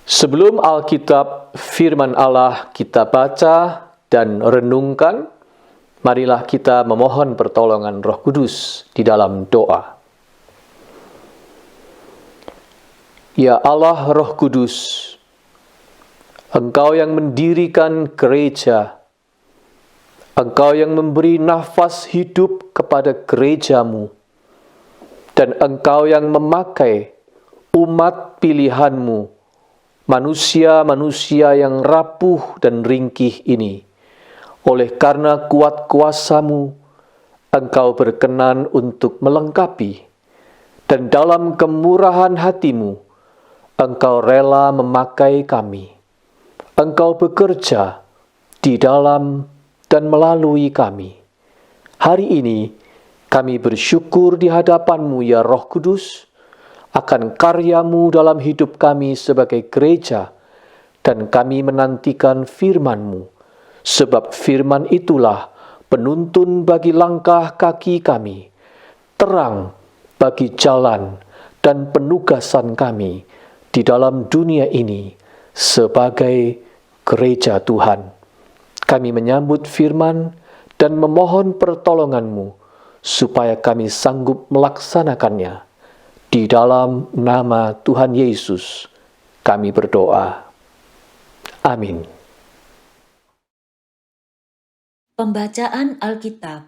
Sebelum Alkitab firman Allah kita baca dan renungkan, marilah kita memohon pertolongan Roh Kudus di dalam doa. Ya Allah Roh Kudus, Engkau yang mendirikan gereja, Engkau yang memberi nafas hidup kepada gerejamu, dan Engkau yang memakai umat pilihanmu, manusia-manusia yang rapuh dan ringkih ini. Oleh karena kuat kuasa-Mu, Engkau berkenan untuk melengkapi, dan dalam kemurahan hati-Mu, Engkau rela memakai kami. Engkau bekerja di dalam dan melalui kami. Hari ini, kami bersyukur di hadapan-Mu ya Roh Kudus, akan karya-Mu dalam hidup kami sebagai gereja, dan kami menantikan firman-Mu, sebab firman itulah penuntun bagi langkah kaki kami, terang bagi jalan dan penugasan kami di dalam dunia ini sebagai gereja Tuhan. Kami menyambut firman dan memohon pertolongan-Mu, supaya kami sanggup melaksanakannya. Di dalam nama Tuhan Yesus, kami berdoa. Amin. Pembacaan Alkitab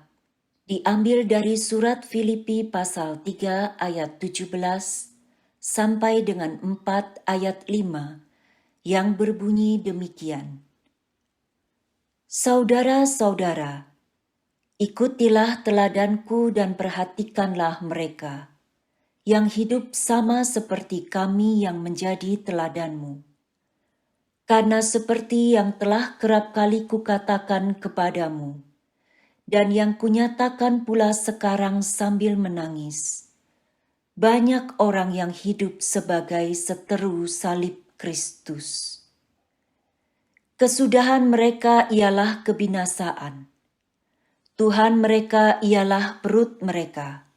diambil dari surat Filipi pasal 3 ayat 17 sampai dengan 4 ayat 5 yang berbunyi demikian. Saudara-saudara, ikutilah teladanku dan perhatikanlah mereka yang hidup sama seperti kami yang menjadi teladanmu. Karena seperti yang telah kerap kali kukatakan kepadamu, dan yang kunyatakan pula sekarang sambil menangis, banyak orang yang hidup sebagai seteru salib Kristus. Kesudahan mereka ialah kebinasaan. Tuhan mereka ialah perut mereka.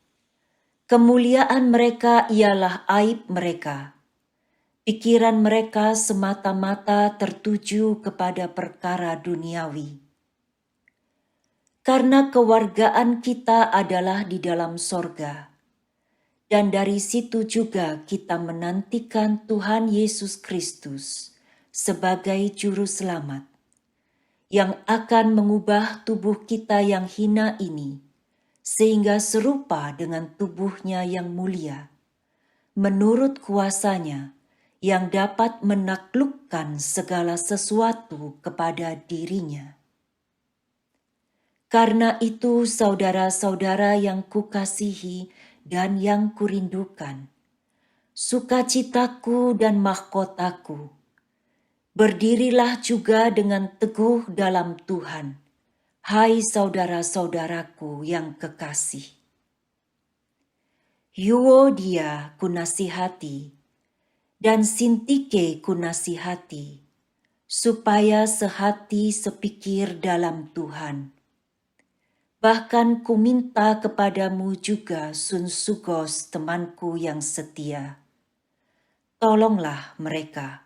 Kemuliaan mereka ialah aib mereka. Pikiran mereka semata-mata tertuju kepada perkara duniawi. Karena kewargaan kita adalah di dalam sorga, dan dari situ juga kita menantikan Tuhan Yesus Kristus sebagai Juru Selamat, yang akan mengubah tubuh kita yang hina ini, sehingga serupa dengan tubuhnya yang mulia, menurut kuasanya yang dapat menaklukkan segala sesuatu kepada dirinya. Karena itu, saudara-saudara yang kukasihi dan yang kurindukan, sukacitaku dan mahkotaku, berdirilah juga dengan teguh dalam Tuhan, hai saudara-saudaraku yang kekasih. Euodia kunasihati, dan Sintike kunasihati, supaya sehati sepikir dalam Tuhan. Bahkan kuminta kepadamu juga Sunsugos temanku yang setia. Tolonglah mereka,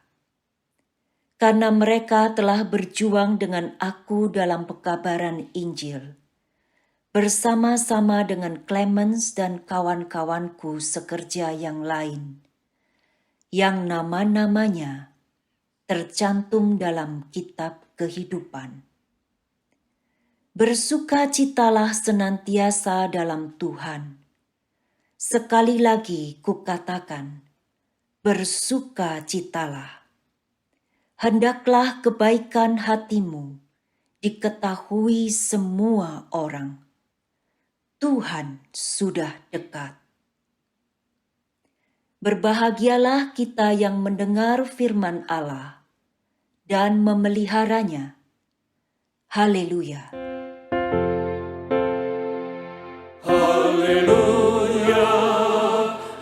karena mereka telah berjuang dengan aku dalam pekabaran Injil, bersama-sama dengan Clemens dan kawan-kawanku sekerja yang lain, yang nama-namanya tercantum dalam kitab kehidupan. Bersukacitalah senantiasa dalam Tuhan. Sekali lagi kukatakan, bersukacitalah. Hendaklah kebaikan hatimu diketahui semua orang. Tuhan sudah dekat. Berbahagialah kita yang mendengar firman Allah dan memeliharanya. Haleluya. Haleluya,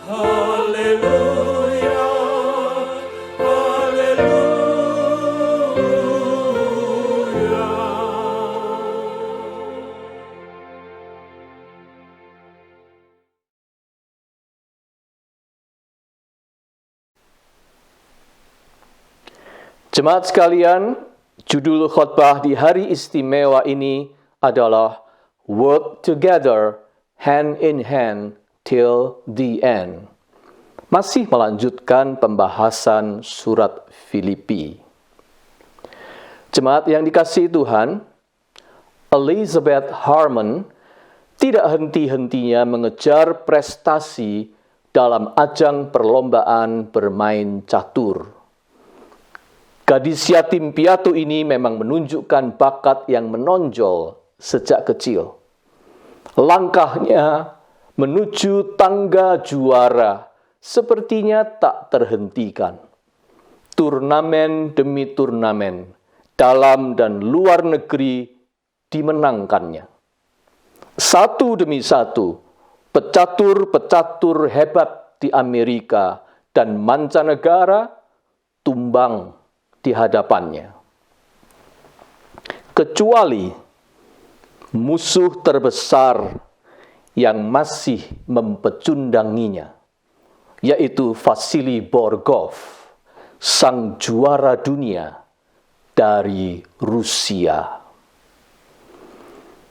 haleluya, haleluya. Jemaat sekalian, judul khotbah di hari istimewa ini adalah Work Together, Hand in Hand Till the End. Masih melanjutkan pembahasan surat Filipi. Jemaat yang dikasihi Tuhan, Elizabeth Harmon tidak henti-hentinya mengejar prestasi dalam ajang perlombaan bermain catur. Gadis yatim piatu ini memang menunjukkan bakat yang menonjol sejak kecil. Langkahnya menuju tangga juara sepertinya tak terhentikan. Turnamen demi turnamen, dalam dan luar negeri dimenangkannya. Satu demi satu, pecatur-pecatur hebat di Amerika dan mancanegara tumbang di hadapannya. Kecuali musuh terbesar yang masih mempecundanginya, yaitu Vasily Borgov, sang juara dunia dari Rusia.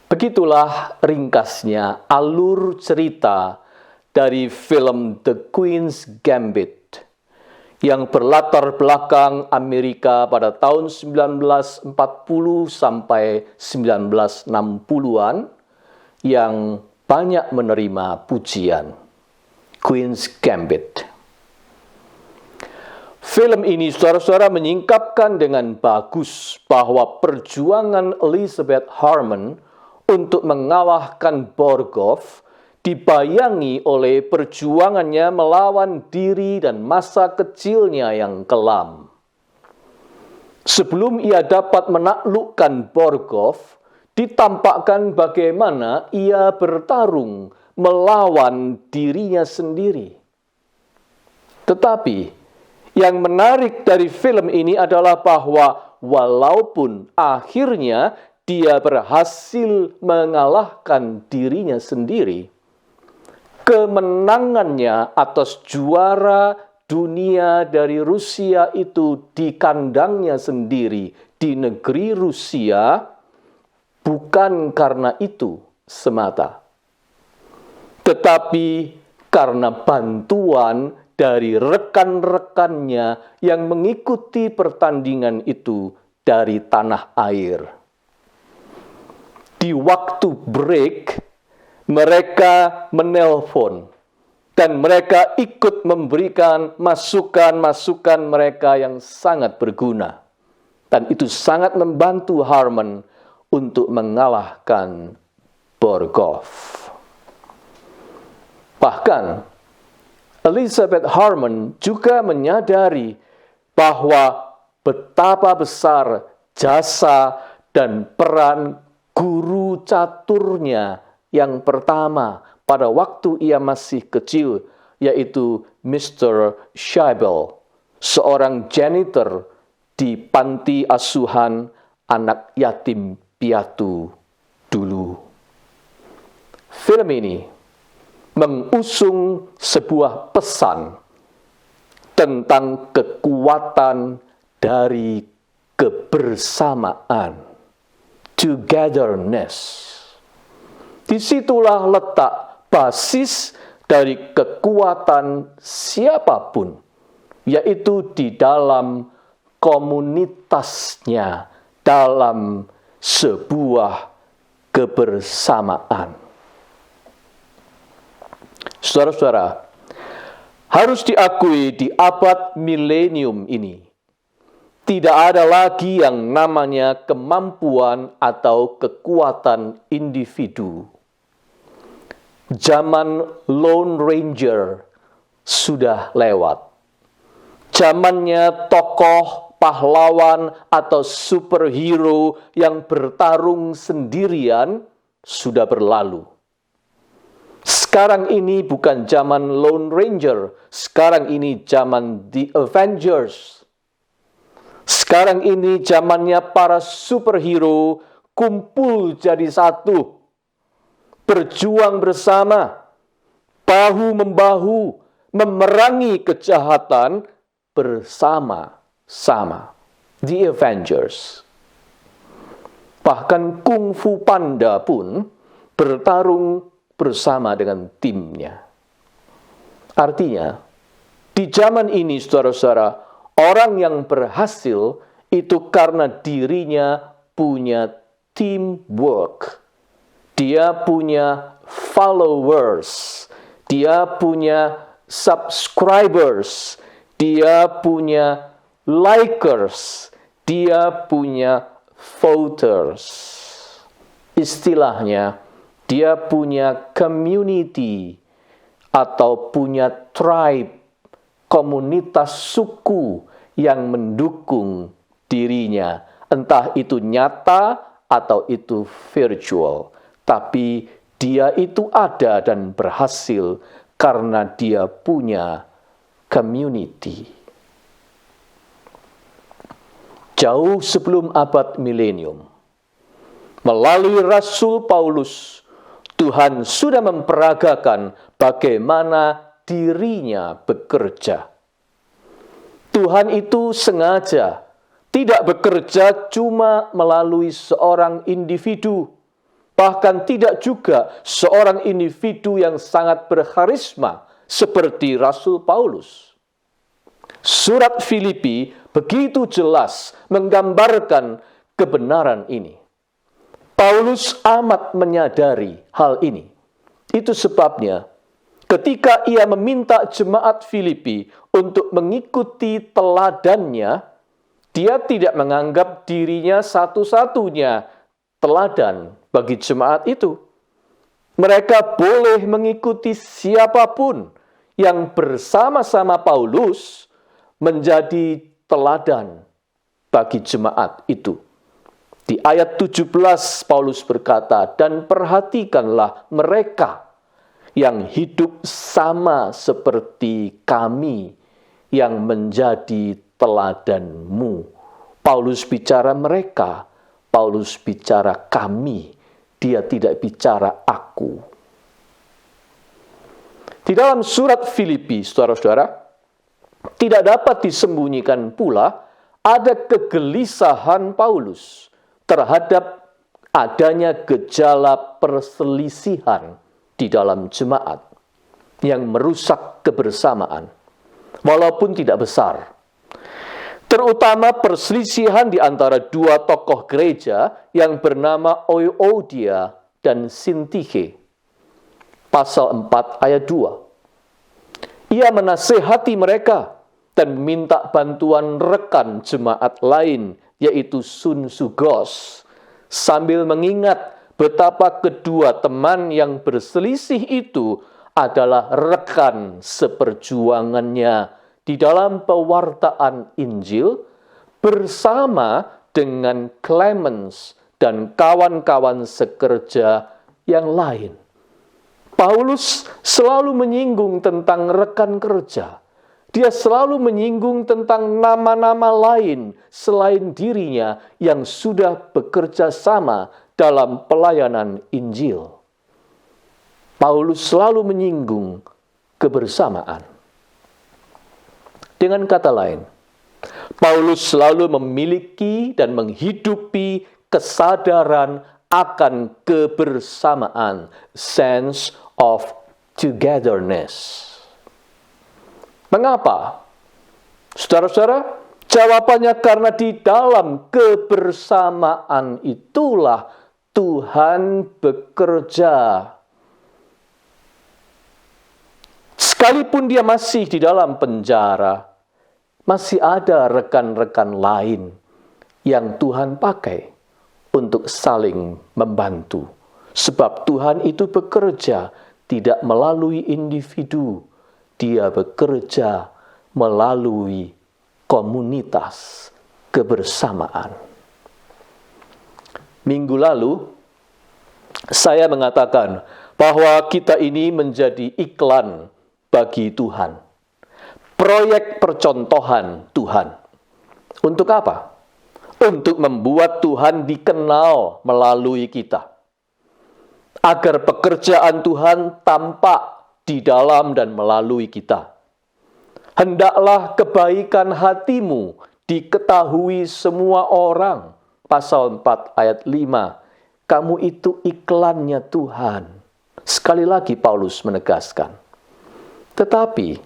Begitulah ringkasnya alur cerita dari film The Queen's Gambit yang berlatar belakang Amerika pada tahun 1940 sampai 1960-an yang banyak menerima pujian. Queen's Gambit. Film ini, saudara-saudara, menyingkapkan dengan bagus bahwa perjuangan Elizabeth Harmon untuk mengalahkan Borgov dibayangi oleh perjuangannya melawan diri dan masa kecilnya yang kelam. Sebelum ia dapat menaklukkan Borgov, ditampakkan bagaimana ia bertarung melawan dirinya sendiri. Tetapi, yang menarik dari film ini adalah bahwa walaupun akhirnya dia berhasil mengalahkan dirinya sendiri, kemenangannya atas juara dunia dari Rusia itu di kandangnya sendiri, di negeri Rusia, bukan karena itu semata, tetapi karena bantuan dari rekan-rekannya yang mengikuti pertandingan itu dari tanah air. Di waktu break, mereka menelpon dan mereka ikut memberikan masukan-masukan mereka yang sangat berguna. Dan itu sangat membantu Harmon untuk mengalahkan Borgov. Bahkan, Elizabeth Harmon juga menyadari bahwa betapa besar jasa dan peran guru caturnya yang pertama pada waktu ia masih kecil, yaitu Mr. Scheibel, seorang janitor di panti asuhan anak yatim piatu dulu. Film ini mengusung sebuah pesan tentang kekuatan dari kebersamaan, togetherness. Disitulah letak basis dari kekuatan siapapun, yaitu di dalam komunitasnya, dalam sebuah kebersamaan. Saudara-saudara, harus diakui di abad milenium ini, tidak ada lagi yang namanya kemampuan atau kekuatan individu. Zaman Lone Ranger sudah lewat. Zamannya tokoh, pahlawan, atau superhero yang bertarung sendirian sudah berlalu. Sekarang ini bukan zaman Lone Ranger. Sekarang ini zaman The Avengers. Sekarang ini zamannya para superhero kumpul jadi satu. Berjuang bersama, bahu-membahu, memerangi kejahatan bersama-sama. The Avengers. Bahkan Kung Fu Panda pun bertarung bersama dengan timnya. Artinya, di zaman ini, saudara-saudara, orang yang berhasil itu karena dirinya punya teamwork. Dia punya followers. Dia punya subscribers. Dia punya likers. Dia punya voters. Istilahnya, dia punya community atau punya tribe, komunitas suku yang mendukung dirinya. Entah itu nyata atau itu virtual. Tapi dia itu ada dan berhasil karena dia punya community. Jauh sebelum abad milenium, melalui Rasul Paulus, Tuhan sudah memperagakan bagaimana dirinya bekerja. Tuhan itu sengaja tidak bekerja cuma melalui seorang individu, bahkan tidak juga seorang individu yang sangat berkarisma seperti Rasul Paulus. Surat Filipi begitu jelas menggambarkan kebenaran ini. Paulus amat menyadari hal ini. Itu sebabnya ketika ia meminta jemaat Filipi untuk mengikuti teladannya, dia tidak menganggap dirinya satu-satunya teladan bagi jemaat itu. Mereka boleh mengikuti siapapun yang bersama-sama Paulus menjadi teladan bagi jemaat itu. Di ayat 17 Paulus berkata, "Dan perhatikanlah mereka yang hidup sama seperti kami yang menjadi teladanmu." Paulus bicara mereka, Paulus bicara kami, dia tidak bicara aku. Di dalam surat Filipi, saudara-saudara, tidak dapat disembunyikan pula ada kegelisahan Paulus terhadap adanya gejala perselisihan di dalam jemaat yang merusak kebersamaan, walaupun tidak besar. Terutama perselisihan di antara dua tokoh gereja yang bernama Euodia dan Sintikhe. Pasal 4 ayat 2. Ia menasehati mereka dan meminta bantuan rekan jemaat lain, yaitu Sun Sugos, sambil mengingat betapa kedua teman yang berselisih itu adalah rekan seperjuangannya di dalam pewartaan Injil bersama dengan Clemens dan kawan-kawan sekerja yang lain. Paulus selalu menyinggung tentang rekan kerja. Dia selalu menyinggung tentang nama-nama lain selain dirinya yang sudah bekerja sama dalam pelayanan Injil. Paulus selalu menyinggung kebersamaan. Dengan kata lain, Paulus selalu memiliki dan menghidupi kesadaran akan kebersamaan, sense of togetherness. Mengapa? Saudara-saudara, jawabannya karena di dalam kebersamaan itulah Tuhan bekerja. Sekalipun dia masih di dalam penjara, masih ada rekan-rekan lain yang Tuhan pakai untuk saling membantu. Sebab Tuhan itu bekerja tidak melalui individu, dia bekerja melalui komunitas kebersamaan. Minggu lalu, saya mengatakan bahwa kita ini menjadi iklan bagi Tuhan. Proyek percontohan Tuhan. Untuk apa? Untuk membuat Tuhan dikenal melalui kita. Agar pekerjaan Tuhan tampak di dalam dan melalui kita. Hendaklah kebaikan hatimu diketahui semua orang. Pasal 4 ayat 5, kamu itu iklannya Tuhan. Sekali lagi Paulus menegaskan. Tetapi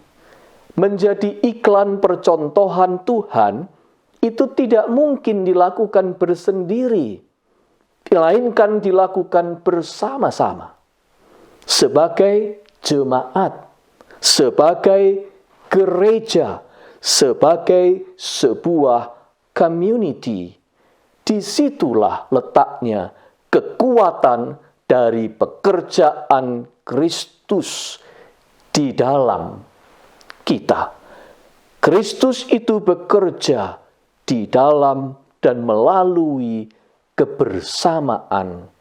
menjadi iklan percontohan Tuhan itu tidak mungkin dilakukan bersendiri, melainkan dilakukan bersama-sama. Sebagai jemaat, sebagai gereja, sebagai sebuah community. Disitulah letaknya kekuatan dari pekerjaan Kristus di dalam kita. Kristus itu bekerja di dalam dan melalui kebersamaan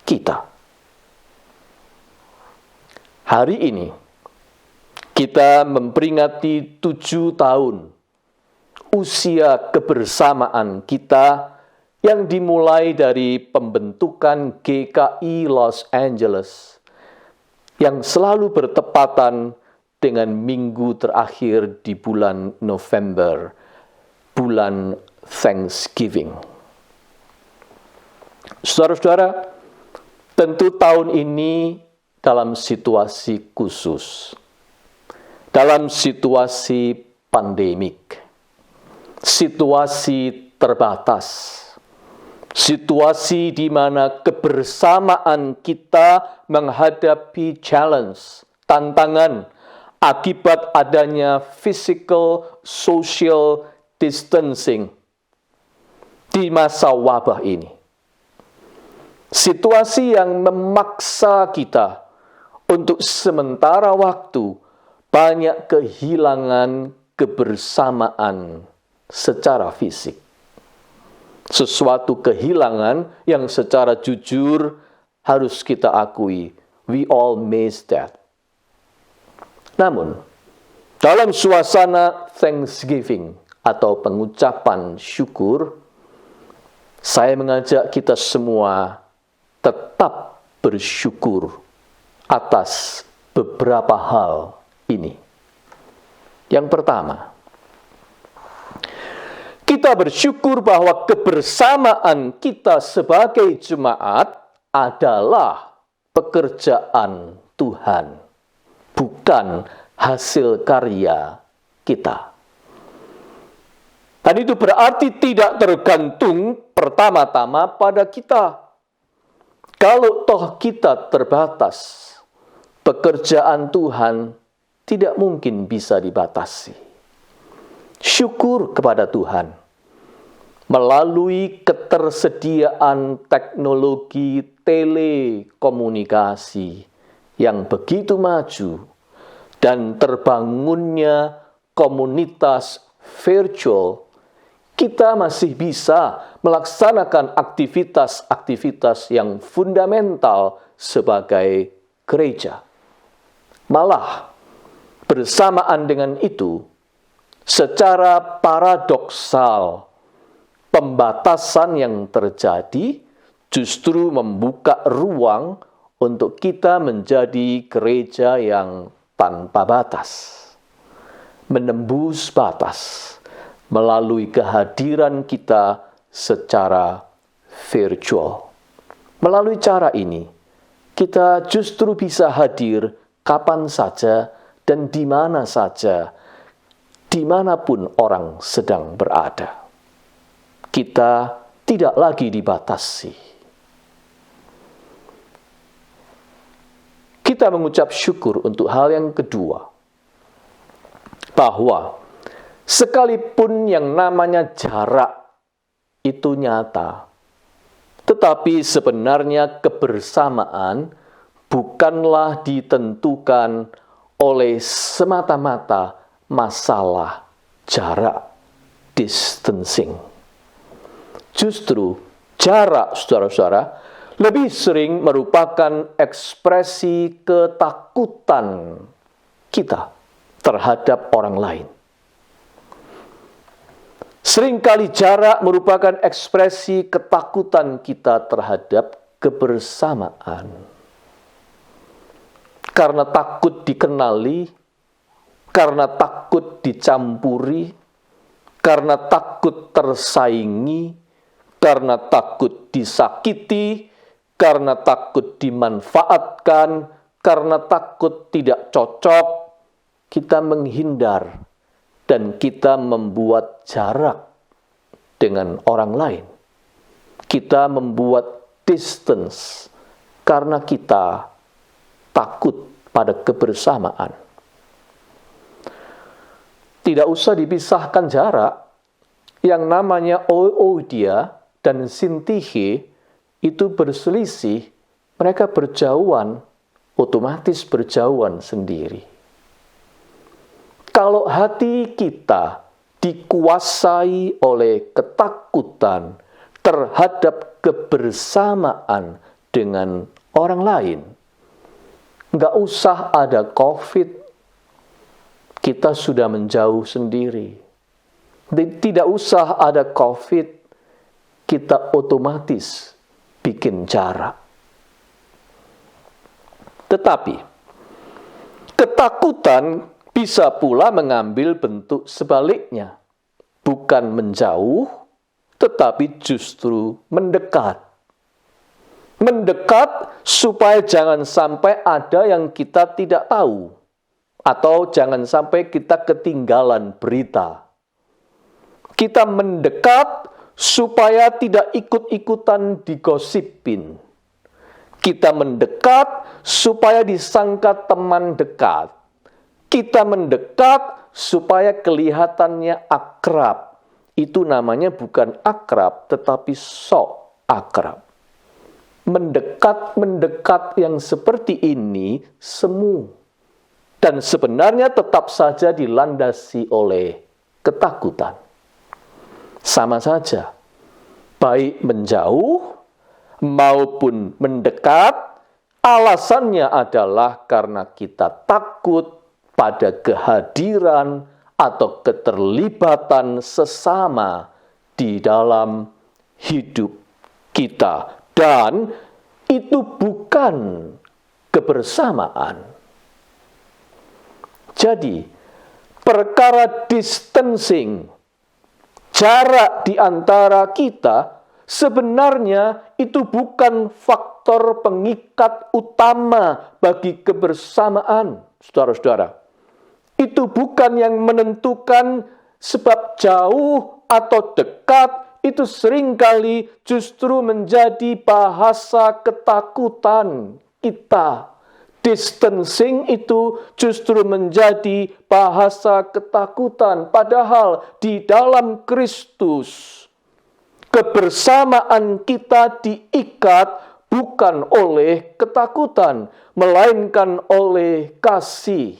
kita. Hari ini kita memperingati 7 tahun usia kebersamaan kita yang dimulai dari pembentukan GKI Los Angeles yang selalu bertepatan dengan minggu terakhir di bulan November, bulan Thanksgiving. Saudara-saudara, tentu tahun ini dalam situasi khusus, dalam situasi pandemik, situasi terbatas, situasi di mana kebersamaan kita menghadapi challenge, tantangan, akibat adanya physical social distancing di masa wabah ini. Situasi yang memaksa kita untuk sementara waktu banyak kehilangan kebersamaan secara fisik. Sesuatu kehilangan yang secara jujur harus kita akui, we all miss that. Namun, dalam suasana Thanksgiving atau pengucapan syukur, saya mengajak kita semua tetap bersyukur atas beberapa hal ini. Yang pertama, kita bersyukur bahwa kebersamaan kita sebagai jemaat adalah pekerjaan Tuhan, bukan hasil karya kita. Dan itu berarti tidak tergantung pertama-tama pada kita. Kalau toh kita terbatas, pekerjaan Tuhan tidak mungkin bisa dibatasi. Syukur kepada Tuhan melalui ketersediaan teknologi telekomunikasi yang begitu maju dan terbangunnya komunitas virtual, kita masih bisa melaksanakan aktivitas-aktivitas yang fundamental sebagai gereja. Malah, bersamaan dengan itu, secara paradoksal, pembatasan yang terjadi justru membuka ruang untuk kita menjadi gereja yang tanpa batas, menembus batas melalui kehadiran kita secara virtual. Melalui cara ini, kita justru bisa hadir kapan saja dan di mana saja, dimanapun orang sedang berada. Kita tidak lagi dibatasi. Kita mengucap syukur untuk hal yang kedua, bahwa sekalipun yang namanya jarak itu nyata, tetapi sebenarnya kebersamaan bukanlah ditentukan oleh semata-mata masalah jarak, distancing. Justru jarak, saudara-saudara, lebih sering merupakan ekspresi ketakutan kita terhadap orang lain. Seringkali jarak merupakan ekspresi ketakutan kita terhadap kebersamaan. Karena takut dikenali, karena takut dicampuri, karena takut tersaingi, karena takut disakiti, karena takut dimanfaatkan, karena takut tidak cocok, kita menghindar dan kita membuat jarak dengan orang lain. Kita membuat distance karena kita takut pada kebersamaan. Tidak usah dipisahkan jarak. Yang namanya Euodia dan Sintihe itu berselisih, mereka berjauhan, otomatis berjauhan sendiri. Kalau hati kita dikuasai oleh ketakutan terhadap kebersamaan dengan orang lain, nggak usah ada COVID, kita sudah menjauh sendiri. Tidak usah ada COVID, kita otomatis bikin jarak. Tetapi, ketakutan bisa pula mengambil bentuk sebaliknya. Bukan menjauh, tetapi justru mendekat. Mendekat supaya jangan sampai ada yang kita tidak tahu. Atau jangan sampai kita ketinggalan berita. Kita mendekat supaya tidak ikut-ikutan digosipin. Kita mendekat supaya disangka teman dekat. Kita mendekat supaya kelihatannya akrab. Itu namanya bukan akrab, tetapi sok akrab. Mendekat-mendekat yang seperti ini semu. Dan sebenarnya tetap saja dilandasi oleh ketakutan. Sama saja, baik menjauh maupun mendekat, alasannya adalah karena kita takut pada kehadiran atau keterlibatan sesama di dalam hidup kita. Dan itu bukan kebersamaan. Jadi, perkara distancing, jarak di antara kita, sebenarnya itu bukan faktor pengikat utama bagi kebersamaan, saudara-saudara. Itu bukan yang menentukan sebab jauh atau dekat, itu seringkali justru menjadi bahasa ketakutan kita. Distancing itu justru menjadi bahasa ketakutan. Padahal di dalam Kristus, kebersamaan kita diikat bukan oleh ketakutan, melainkan oleh kasih.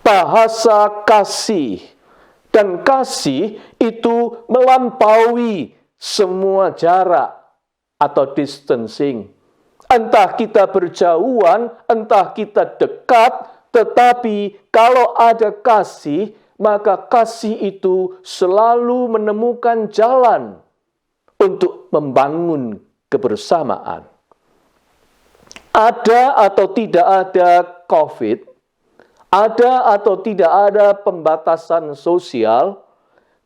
Bahasa kasih. Dan kasih itu melampaui semua jarak atau distancing. Entah kita berjauhan, entah kita dekat, tetapi kalau ada kasih, maka kasih itu selalu menemukan jalan untuk membangun kebersamaan. Ada atau tidak ada COVID, ada atau tidak ada pembatasan sosial,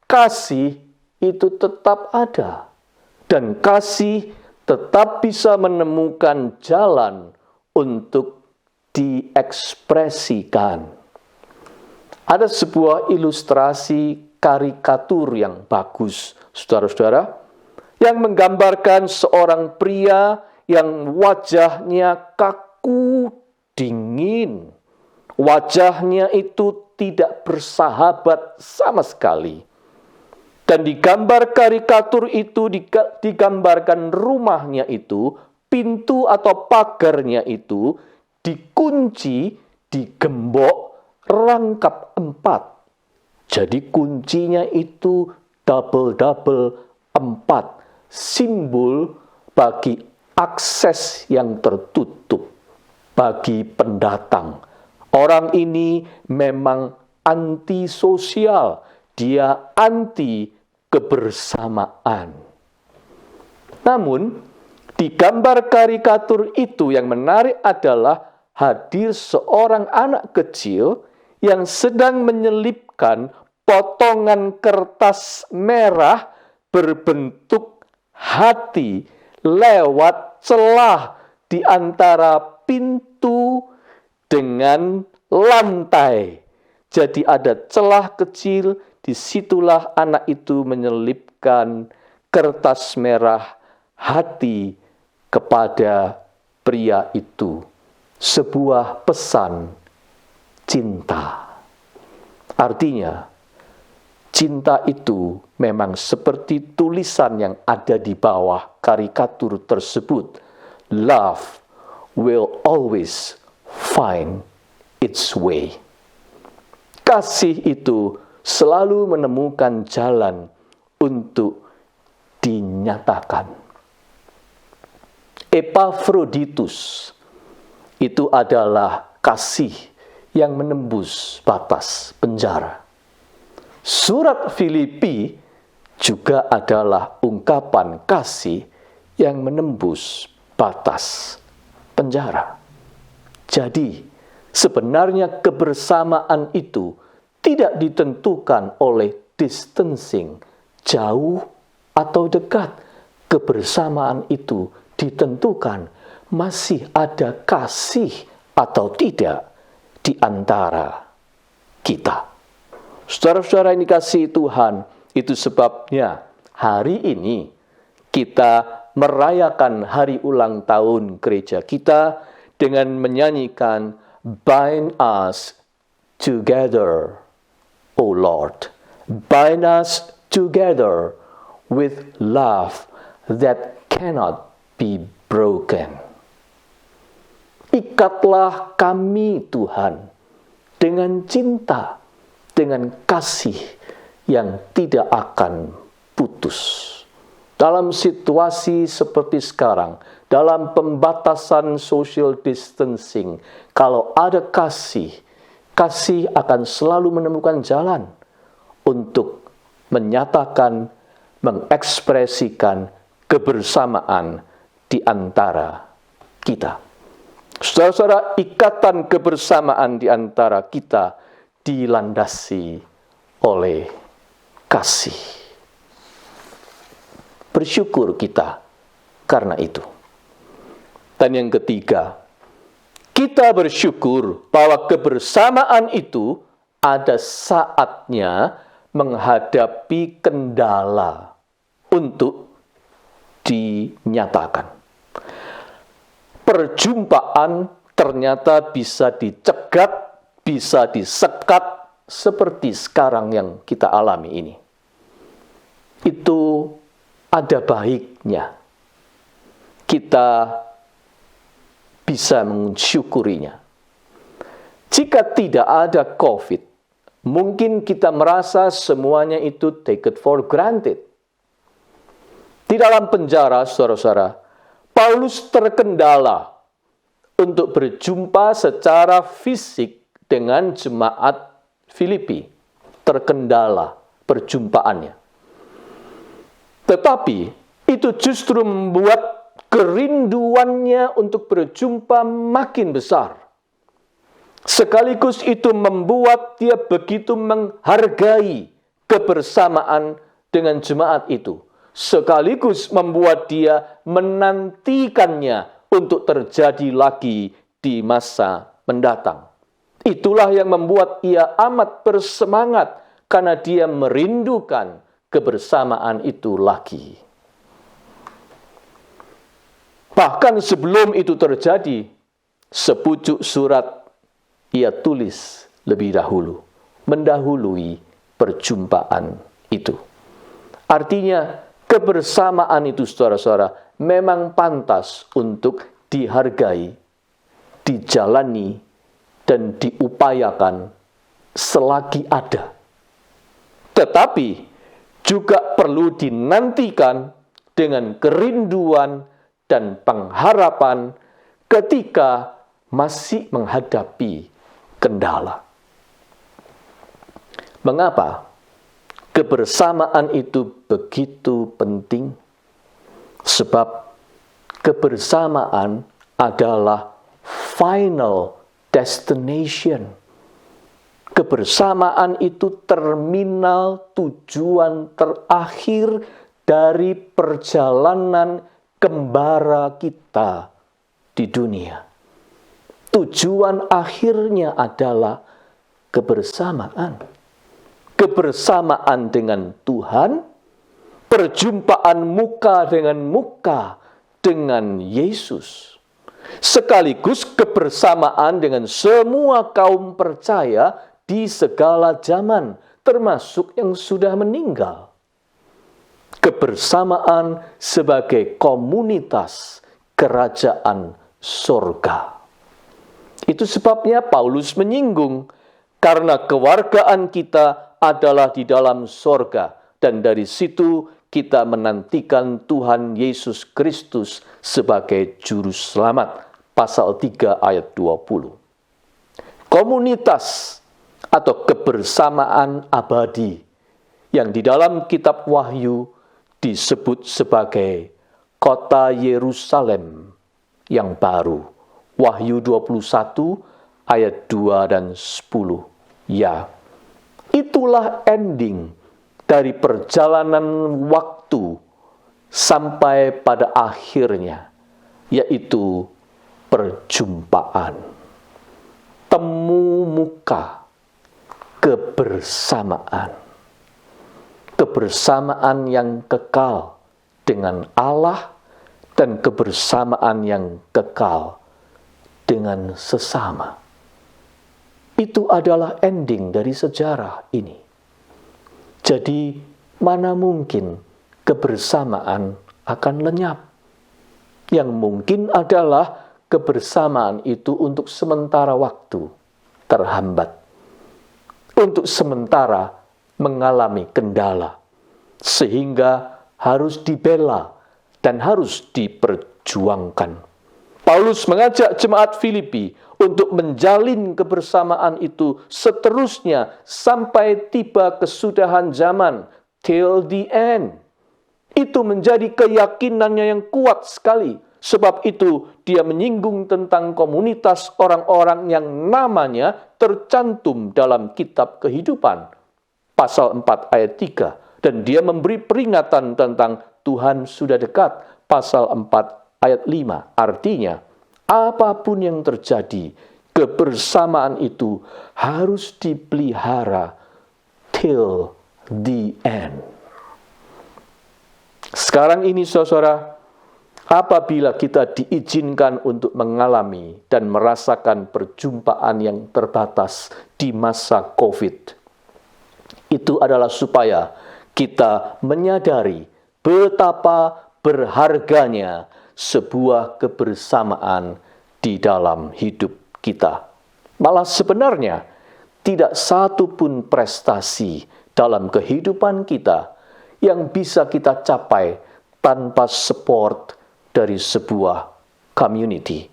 kasih itu tetap ada. Dan kasih tetap bisa menemukan jalan untuk diekspresikan. Ada sebuah ilustrasi karikatur yang bagus, saudara-saudara, yang menggambarkan seorang pria yang wajahnya kaku, dingin. Wajahnya itu tidak bersahabat sama sekali. Dan di gambar karikatur itu digambarkan rumahnya itu, pintu atau pagarnya itu dikunci, digembok, rangkap 4. Jadi kuncinya itu double-double 4. Simbol bagi akses yang tertutup bagi pendatang. Orang ini memang antisosial, dia anti kebersamaan. Namun, di gambar karikatur itu yang menarik adalah hadir seorang anak kecil yang sedang menyelipkan potongan kertas merah berbentuk hati lewat celah di antara pintu dengan lantai. Jadi ada celah kecil, disitulah anak itu menyelipkan kertas merah hati kepada pria itu. Sebuah pesan cinta. Artinya, cinta itu memang seperti tulisan yang ada di bawah karikatur tersebut. Love will always find its way. Kasih itu selalu menemukan jalan untuk dinyatakan. Epafroditus itu adalah kasih yang menembus batas penjara. Surat Filipi juga adalah ungkapan kasih yang menembus batas penjara. Jadi, sebenarnya kebersamaan itu tidak ditentukan oleh distancing, jauh atau dekat. Kebersamaan itu ditentukan masih ada kasih atau tidak di antara kita. Saudara-saudara yang dikasihi Tuhan, itu sebabnya hari ini kita merayakan hari ulang tahun gereja kita dengan menyanyikan Bind Us Together, O Lord. Bind us together with love that cannot be broken. Ikatlah kami, Tuhan, dengan cinta, dengan kasih yang tidak akan putus. Dalam situasi seperti sekarang, dalam pembatasan social distancing, kalau ada kasih, kasih akan selalu menemukan jalan untuk menyatakan, mengekspresikan kebersamaan di antara kita. Saudara-saudara, ikatan kebersamaan di antara kita dilandasi oleh kasih. Bersyukur kita karena itu. Dan yang ketiga, kita bersyukur bahwa kebersamaan itu ada saatnya menghadapi kendala untuk dinyatakan. Perjumpaan ternyata bisa dicegat, bisa disekat seperti sekarang yang kita alami ini. Itu ada baiknya kita bisa mensyukurinya. Jika tidak ada COVID, mungkin kita merasa semuanya itu take it for granted. Di dalam penjara, saudara-saudara, Paulus terkendala untuk berjumpa secara fisik dengan jemaat Filipi. Terkendala perjumpaannya. Tetapi itu justru membuat kerinduannya untuk berjumpa makin besar. Sekaligus itu membuat dia begitu menghargai kebersamaan dengan jemaat itu. Sekaligus membuat dia menantikannya untuk terjadi lagi di masa mendatang. Itulah yang membuat ia amat bersemangat karena dia merindukan kebersamaan itu lagi. Bahkan sebelum itu terjadi, sepucuk surat ia tulis lebih dahulu, mendahului perjumpaan itu. Artinya, kebersamaan itu, saudara-saudara, memang pantas untuk dihargai, dijalani, dan diupayakan selagi ada. Tetapi, juga perlu dinantikan dengan kerinduan dan pengharapan ketika masih menghadapi kendala. Mengapa kebersamaan itu begitu penting? Sebab kebersamaan adalah final destination. Kebersamaan itu terminal tujuan terakhir dari perjalanan kembara kita di dunia. Tujuan akhirnya adalah kebersamaan. Kebersamaan dengan Tuhan, perjumpaan muka dengan muka dengan Yesus. Sekaligus kebersamaan dengan semua kaum percaya di segala zaman, termasuk yang sudah meninggal. Kebersamaan sebagai komunitas kerajaan sorga. Itu sebabnya Paulus menyinggung, karena kewargaan kita adalah di dalam sorga, dan dari situ kita menantikan Tuhan Yesus Kristus sebagai Juru Selamat. Pasal 3 ayat 20. Komunitas atau kebersamaan abadi yang di dalam kitab Wahyu disebut sebagai kota Yerusalem yang baru. Wahyu 21 ayat 2 dan 10. Ya, itulah ending dari perjalanan waktu sampai pada akhirnya, yaitu perjumpaan, temu muka, kebersamaan. Kebersamaan yang kekal dengan Allah dan kebersamaan yang kekal dengan sesama. Itu adalah ending dari sejarah ini. Jadi, mana mungkin kebersamaan akan lenyap? Yang mungkin adalah kebersamaan itu untuk sementara waktu terhambat. Untuk sementara mengalami kendala. Sehingga harus dibela dan harus diperjuangkan. Paulus mengajak jemaat Filipi untuk menjalin kebersamaan itu seterusnya sampai tiba kesudahan zaman, till the end. Itu menjadi keyakinannya yang kuat sekali. Sebab itu dia menyinggung tentang komunitas orang-orang yang namanya tercantum dalam kitab kehidupan. Pasal 4 ayat 3. Dan dia memberi peringatan tentang Tuhan sudah dekat. Pasal 4 ayat 5. Artinya, apapun yang terjadi, kebersamaan itu harus dipelihara till the end. Sekarang ini saudara, apabila kita diizinkan untuk mengalami dan merasakan perjumpaan yang terbatas di masa COVID, itu adalah supaya kita menyadari betapa berharganya sebuah kebersamaan di dalam hidup kita. Malah sebenarnya tidak satu pun prestasi dalam kehidupan kita yang bisa kita capai tanpa support dari sebuah community.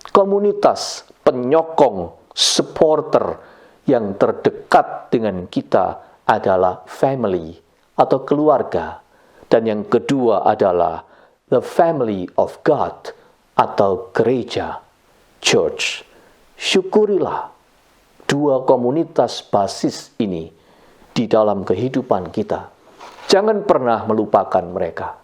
Komunitas penyokong, supporter yang terdekat dengan kita adalah family atau keluarga. Dan yang kedua adalah the family of God atau gereja, church. Syukurilah dua komunitas basis ini di dalam kehidupan kita. Jangan pernah melupakan mereka.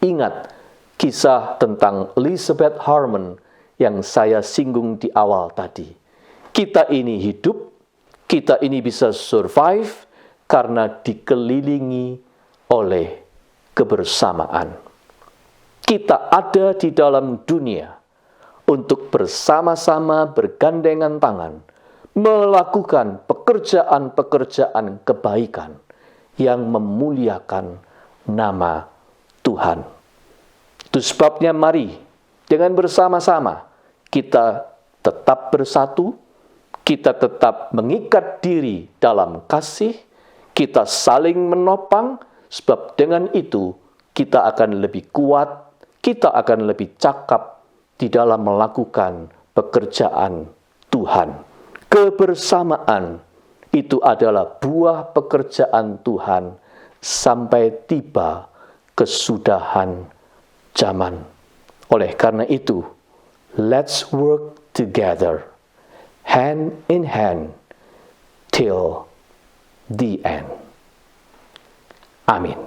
Ingat kisah tentang Elizabeth Harmon yang saya singgung di awal tadi. Kita ini hidup, kita ini bisa survive karena dikelilingi oleh kebersamaan. Kita ada di dalam dunia untuk bersama-sama bergandengan tangan melakukan pekerjaan-pekerjaan kebaikan yang memuliakan nama Tuhan. Itu sebabnya mari dengan bersama-sama kita tetap bersatu, kita tetap mengikat diri dalam kasih, kita saling menopang, sebab dengan itu kita akan lebih kuat, kita akan lebih cakap di dalam melakukan pekerjaan Tuhan. Kebersamaan itu adalah buah pekerjaan Tuhan sampai tiba kesudahan zaman. Oleh karena itu, let's work together, hand in hand, till the end. Amin.